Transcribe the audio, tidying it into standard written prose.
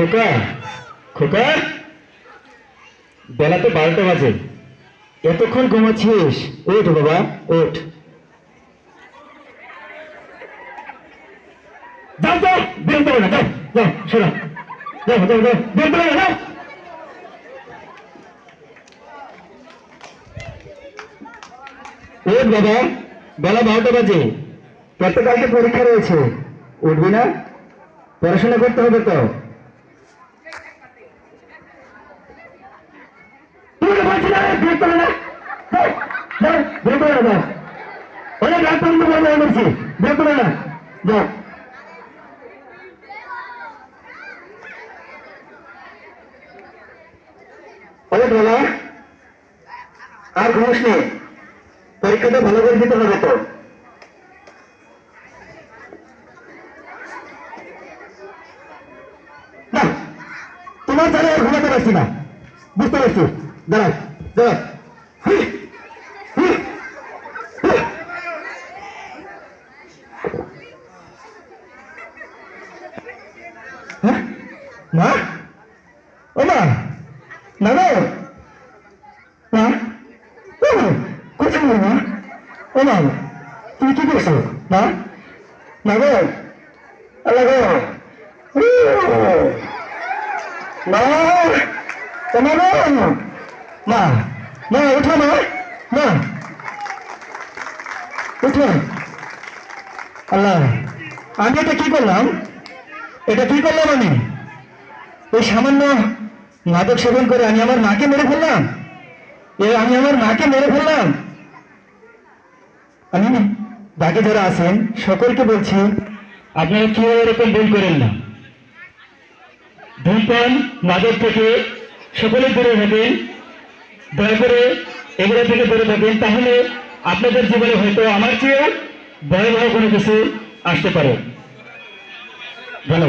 খোকা খোকা, বেলা তো 12টা বাজে, এতক্ষণ ঘুমাচ্ছিস? ওঠ বাবা, ওঠ। যাও যাও, বেরোতে হবে না, যাও যাও, শোনো, যাও যাও যাও, বেরোতে হবে না, যাও। ওঠ বাবা, বেলা 12টা বাজে, তোর তো কালকে পরীক্ষা রয়েছে, উঠবি না? পড়াশোনা করতে হবে তো। তোমাকে বলছি না, বেরোতে হবে না, যাও যাও, বেরোতে হবে না, যাও। অনেক রাত পর্যন্ত বলবো বলছি, বেরোতে হবে না, যাও। অনেক বাবা, আর ঘুমোস নে, পরীক্ষাটা ভালো করে দিতে হবে তো। না, তোমার দ্বারা আর ঘুমাতে পারছি না, বুঝতে পারছি। দাঁড়াও দাঁড়াও, হ্যাঁ মা, ও মা, না গো মা, ও মা, কোথায় গেলে মা? ও মা, তুমি কি করছো মা? না গো, আল্লাহ গো, মা, ও মা গো, মা, মা উঠো মা, মা উঠো। আল্লাহ, আমি এটা কি করলাম? এটা কি করলাম আমি? এই সামান্য মাদক সেবন করে আমি আমার মাকে মেরে ফেললাম, আমি আমার মাকে মেরে ফেললাম। আমি বাকি যারা আছেন সকলকে বলছি, আপনারা কেউ এরকম ভুল করেন না। ধূমপান মাদক থেকে সকলে দূরে থাকেন, দয়া করে এগুলো থেকে দূরে থাকেন, তাহলে আপনাদের জীবনে হয়তো আমার চেয়েও ভয়াবহ কোনো কিছু আসতে পারে। ভালো।